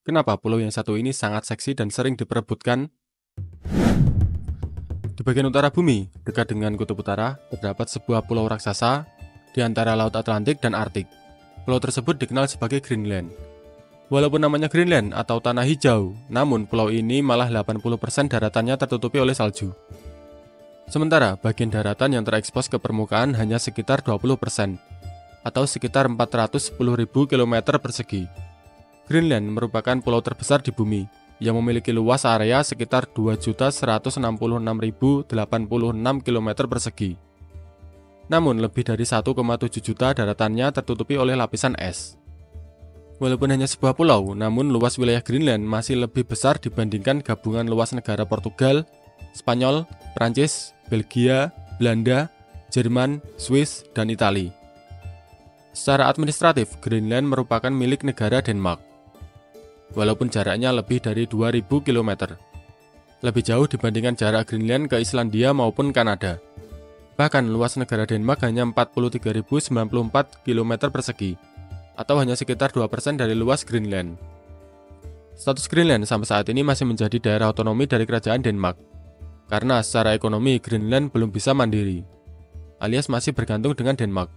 Kenapa pulau yang satu ini sangat seksi dan sering diperebutkan? Di bagian utara bumi, dekat dengan kutub utara, terdapat sebuah pulau raksasa di antara Laut Atlantik dan Arktik. Pulau tersebut dikenal sebagai Greenland. Walaupun namanya Greenland atau tanah hijau, namun pulau ini malah 80% daratannya tertutupi oleh salju. Sementara bagian daratan yang terekspos ke permukaan hanya sekitar 20%, atau sekitar 410.000 km persegi. Greenland merupakan pulau terbesar di bumi, yang memiliki luas area sekitar 2.166.086 km persegi. Namun lebih dari 1,7 juta daratannya tertutupi oleh lapisan es. Walaupun hanya sebuah pulau, namun luas wilayah Greenland masih lebih besar dibandingkan gabungan luas negara Portugal, Spanyol, Prancis, Belgia, Belanda, Jerman, Swiss, dan Italia. Secara administratif, Greenland merupakan milik negara Denmark. Walaupun jaraknya lebih dari 2.000 km. Lebih jauh dibandingkan jarak Greenland ke Islandia maupun Kanada. Bahkan luas negara Denmark hanya 43.094 km persegi, atau hanya sekitar 2% dari luas Greenland. Status Greenland sampai saat ini masih menjadi daerah otonomi dari kerajaan Denmark, karena secara ekonomi Greenland belum bisa mandiri, alias masih bergantung dengan Denmark.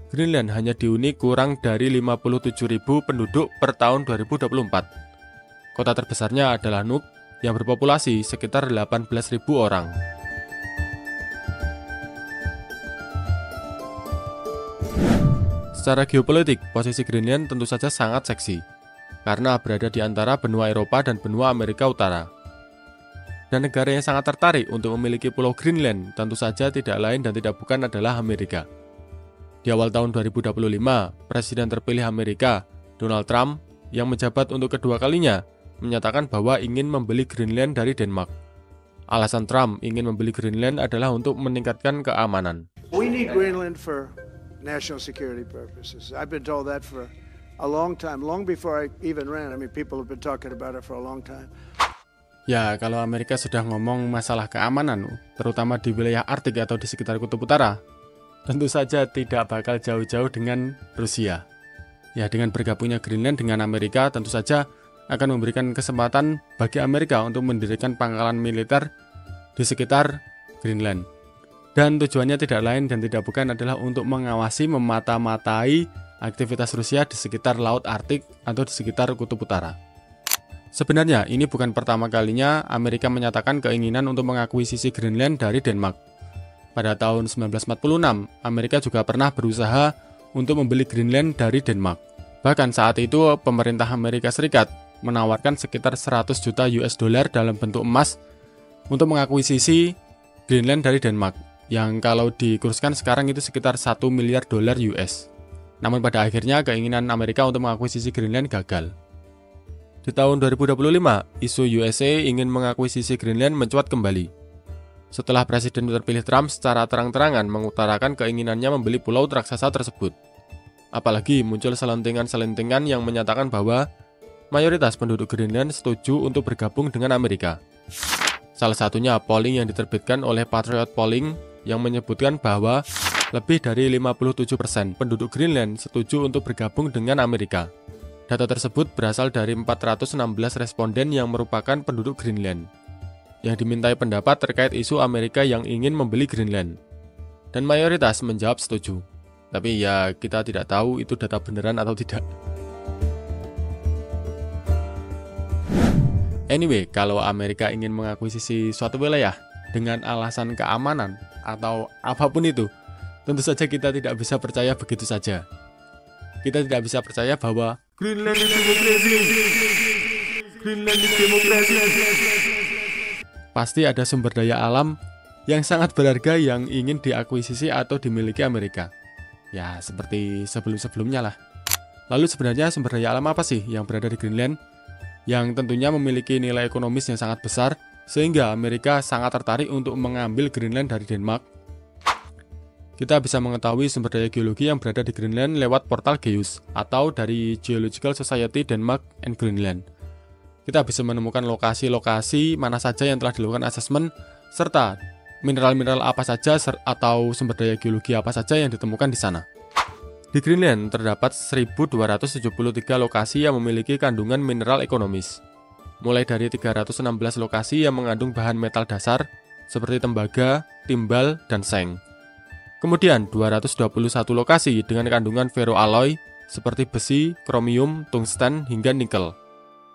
Greenland hanya dihuni kurang dari 57.000 penduduk per tahun 2024. Kota terbesarnya adalah Nuuk yang berpopulasi sekitar 18.000 orang. Secara geopolitik, posisi Greenland tentu saja sangat seksi, karena berada di antara benua Eropa dan benua Amerika Utara. Dan negara yang sangat tertarik untuk memiliki pulau Greenland tentu saja tidak lain dan tidak bukan adalah Amerika. Di awal tahun 2025, Presiden terpilih Amerika, Donald Trump, yang menjabat untuk kedua kalinya, menyatakan bahwa ingin membeli Greenland dari Denmark. Alasan Trump ingin membeli Greenland adalah untuk meningkatkan keamanan. We need Greenland for national security purposes. I've been told that for a long time, long before I even ran. I mean, people have been talking about it for a long time. Ya, kalau Amerika sudah ngomong masalah keamanan, terutama di wilayah Arktik atau di sekitar kutub utara, tentu saja tidak bakal jauh-jauh dengan Rusia. Ya, dengan bergabungnya Greenland dengan Amerika, tentu saja akan memberikan kesempatan bagi Amerika untuk mendirikan pangkalan militer di sekitar Greenland. Dan tujuannya tidak lain dan tidak bukan adalah untuk mengawasi, memata-matai aktivitas Rusia di sekitar Laut Arktik atau di sekitar kutub utara. Sebenarnya, ini bukan pertama kalinya Amerika menyatakan keinginan untuk mengakuisisi Greenland dari Denmark. Pada tahun 1946, Amerika juga pernah berusaha untuk membeli Greenland dari Denmark. Bahkan saat itu, pemerintah Amerika Serikat menawarkan sekitar 100 juta US dollar dalam bentuk emas untuk mengakuisisi Greenland dari Denmark, yang kalau dikurskan sekarang itu sekitar 1 miliar dolar US. Namun pada akhirnya keinginan Amerika untuk mengakuisisi Greenland gagal. Di tahun 2025, isu USA ingin mengakuisisi Greenland mencuat kembali. Setelah Presiden terpilih Trump secara terang-terangan mengutarakan keinginannya membeli pulau raksasa tersebut. Apalagi muncul selentingan-selentingan yang menyatakan bahwa mayoritas penduduk Greenland setuju untuk bergabung dengan Amerika. Salah satunya polling yang diterbitkan oleh Patriot Polling yang menyebutkan bahwa lebih dari 57% penduduk Greenland setuju untuk bergabung dengan Amerika. Data tersebut berasal dari 416 responden yang merupakan penduduk Greenland, yang dimintai pendapat terkait isu Amerika yang ingin membeli Greenland. Dan mayoritas menjawab setuju. Tapi ya kita tidak tahu itu data beneran atau tidak. Anyway, kalau Amerika ingin mengakuisisi suatu wilayah dengan alasan keamanan atau apapun itu, tentu saja kita tidak bisa percaya begitu saja. Kita tidak bisa percaya bahwa Greenland is demokrasi. Greenland is demokrasi. Pasti ada sumber daya alam yang sangat berharga yang ingin diakuisisi atau dimiliki Amerika. Ya, seperti sebelum-sebelumnya lah. Lalu sebenarnya sumber daya alam apa sih yang berada di Greenland? Yang tentunya memiliki nilai ekonomis yang sangat besar, sehingga Amerika sangat tertarik untuk mengambil Greenland dari Denmark. Kita bisa mengetahui sumber daya geologi yang berada di Greenland lewat portal GEOS atau dari Geological Society Denmark and Greenland. Kita bisa menemukan lokasi-lokasi mana saja yang telah dilakukan asesmen, serta mineral-mineral apa saja atau sumber daya geologi apa saja yang ditemukan di sana. Di Greenland terdapat 1.273 lokasi yang memiliki kandungan mineral ekonomis, mulai dari 316 lokasi yang mengandung bahan metal dasar seperti tembaga, timbal, dan seng. Kemudian 221 lokasi dengan kandungan ferroalloy seperti besi, kromium, tungsten, hingga nikel.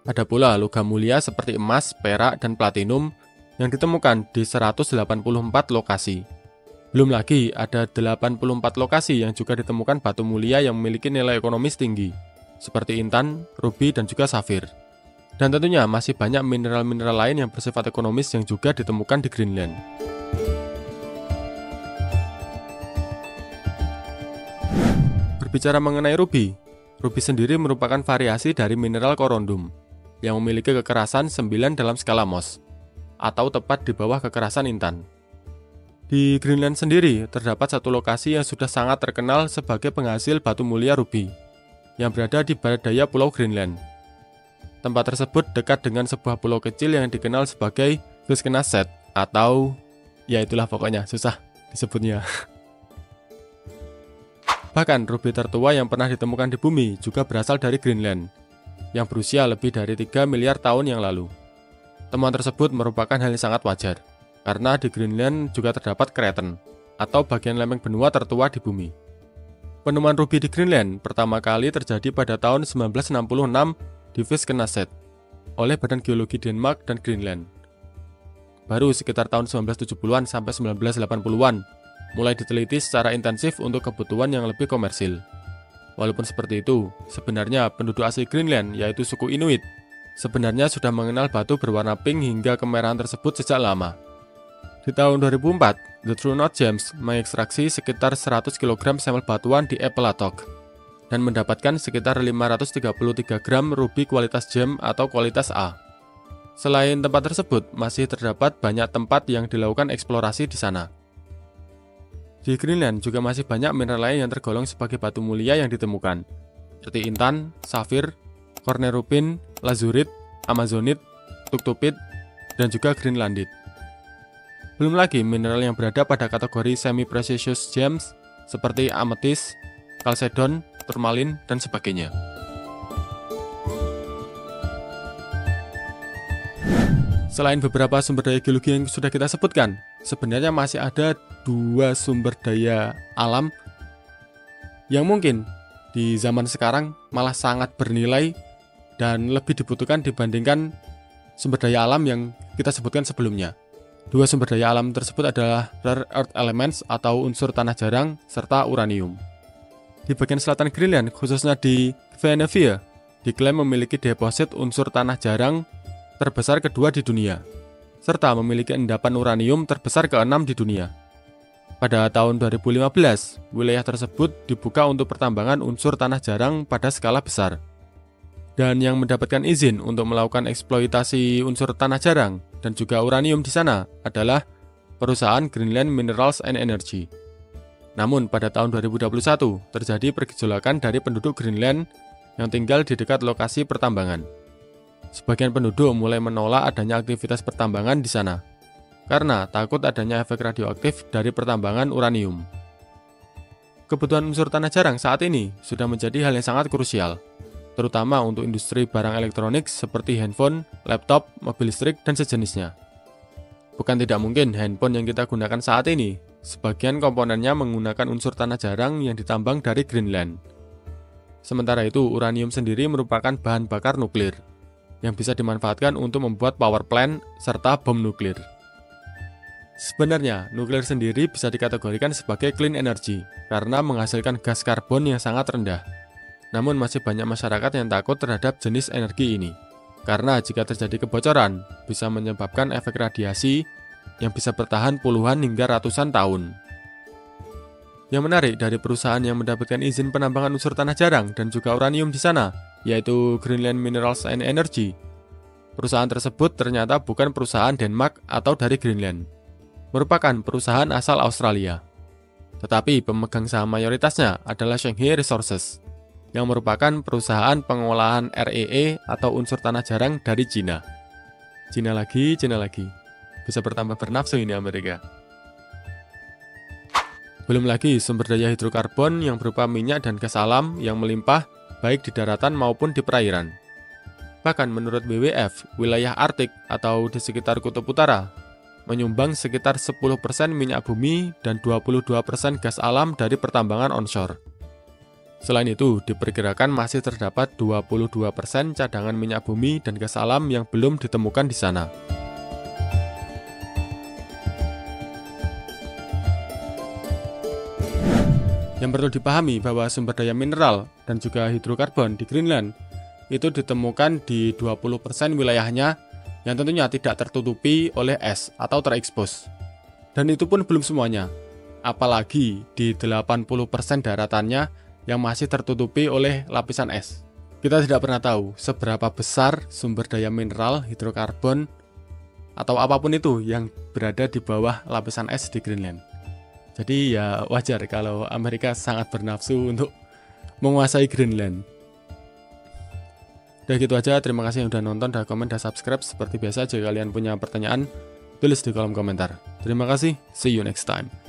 Ada pula logam mulia seperti emas, perak, dan platinum yang ditemukan di 184 lokasi. Belum lagi ada 84 lokasi yang juga ditemukan batu mulia yang memiliki nilai ekonomis tinggi, seperti intan, rubi, dan juga safir. Dan tentunya masih banyak mineral-mineral lain yang bersifat ekonomis yang juga ditemukan di Greenland. Berbicara mengenai rubi, rubi sendiri merupakan variasi dari mineral korundum yang memiliki kekerasan 9 dalam skala Mohs, atau tepat di bawah kekerasan intan. Di Greenland sendiri, terdapat satu lokasi yang sudah sangat terkenal sebagai penghasil batu mulia rubi, yang berada di barat daya Pulau Greenland. Tempat tersebut dekat dengan sebuah pulau kecil yang dikenal sebagai Fiskenaset, atau ya itulah pokoknya, susah disebutnya. Bahkan rubi tertua yang pernah ditemukan di bumi juga berasal dari Greenland, yang berusia lebih dari 3 miliar tahun yang lalu. Temuan tersebut merupakan hal yang sangat wajar, karena di Greenland juga terdapat kraton, atau bagian lempeng benua tertua di bumi. Penemuan rubi di Greenland pertama kali terjadi pada tahun 1966 di Fiskenaset oleh Badan Geologi Denmark dan Greenland. Baru sekitar tahun 1970-an sampai 1980-an mulai diteliti secara intensif untuk kebutuhan yang lebih komersil. Walaupun seperti itu, sebenarnya penduduk asli Greenland, yaitu suku Inuit, sebenarnya sudah mengenal batu berwarna pink hingga kemerahan tersebut sejak lama. Di tahun 2004, The True North Gems mengekstraksi sekitar 100 kg sampel batuan di Epelatok dan mendapatkan sekitar 533 gram rubi kualitas gem atau kualitas A. Selain tempat tersebut, masih terdapat banyak tempat yang dilakukan eksplorasi di sana. Di Greenland juga masih banyak mineral lain yang tergolong sebagai batu mulia yang ditemukan, seperti intan, safir, kornerupin, lazurit, amazonit, tuktupit, dan juga greenlandit. Belum lagi mineral yang berada pada kategori semi-precious gems seperti ametis, kalsedon, turmalin, dan sebagainya. Selain beberapa sumber daya geologi yang sudah kita sebutkan, sebenarnya masih ada 2 sumber daya alam yang mungkin di zaman sekarang malah sangat bernilai dan lebih dibutuhkan dibandingkan sumber daya alam yang kita sebutkan sebelumnya. 2 sumber daya alam tersebut adalah rare earth elements atau unsur tanah jarang serta uranium. Di bagian selatan Greenland, khususnya di Kvenevia, diklaim memiliki deposit unsur tanah jarang terbesar kedua di dunia, serta memiliki endapan uranium terbesar ke-6 di dunia. Pada tahun 2015, wilayah tersebut dibuka untuk pertambangan unsur tanah jarang pada skala besar. Dan yang mendapatkan izin untuk melakukan eksploitasi unsur tanah jarang dan juga uranium di sana adalah perusahaan Greenland Minerals and Energy. Namun pada tahun 2021 terjadi pergejolakan dari penduduk Greenland yang tinggal di dekat lokasi pertambangan. Sebagian penduduk mulai menolak adanya aktivitas pertambangan di sana karena takut adanya efek radioaktif dari pertambangan uranium. Kebutuhan unsur tanah jarang saat ini sudah menjadi hal yang sangat krusial, terutama untuk industri barang elektronik seperti handphone, laptop, mobil listrik, dan sejenisnya. Bukan tidak mungkin handphone yang kita gunakan saat ini, sebagian komponennya menggunakan unsur tanah jarang yang ditambang dari Greenland. Sementara itu, uranium sendiri merupakan bahan bakar nuklir, yang bisa dimanfaatkan untuk membuat power plant serta bom nuklir. Sebenarnya, nuklir sendiri bisa dikategorikan sebagai clean energy, karena menghasilkan gas karbon yang sangat rendah. Namun masih banyak masyarakat yang takut terhadap jenis energi ini, karena jika terjadi kebocoran, bisa menyebabkan efek radiasi yang bisa bertahan puluhan hingga ratusan tahun. Yang menarik dari perusahaan yang mendapatkan izin penambangan unsur tanah jarang dan juga uranium di sana, yaitu Greenland Minerals and Energy. Perusahaan tersebut ternyata bukan perusahaan Denmark atau dari Greenland, merupakan perusahaan asal Australia. Tetapi pemegang saham mayoritasnya adalah Shanghai Resources, yang merupakan perusahaan pengolahan REE atau unsur tanah jarang dari Cina. Cina lagi. Bisa bertambah bernafsu ini Amerika. Belum lagi sumber daya hidrokarbon yang berupa minyak dan gas alam yang melimpah baik di daratan maupun di perairan. Bahkan menurut WWF, wilayah Arktik atau di sekitar Kutub Utara menyumbang sekitar 10% minyak bumi dan 22% gas alam dari pertambangan onshore. Selain itu, diperkirakan masih terdapat 22% cadangan minyak bumi dan gas alam yang belum ditemukan di sana. Yang perlu dipahami bahwa sumber daya mineral dan juga hidrokarbon di Greenland itu ditemukan di 20% wilayahnya yang tentunya tidak tertutupi oleh es atau terekspos. Dan itu pun belum semuanya, apalagi di 80% daratannya yang masih tertutupi oleh lapisan es. Kita tidak pernah tahu seberapa besar sumber daya mineral, hidrokarbon, atau apapun itu yang berada di bawah lapisan es di Greenland. Jadi ya wajar kalau Amerika sangat bernafsu untuk menguasai Greenland. Udah gitu aja, terima kasih yang udah nonton, udah komen, udah subscribe. Seperti biasa, jika kalian punya pertanyaan, tulis di kolom komentar. Terima kasih, see you next time.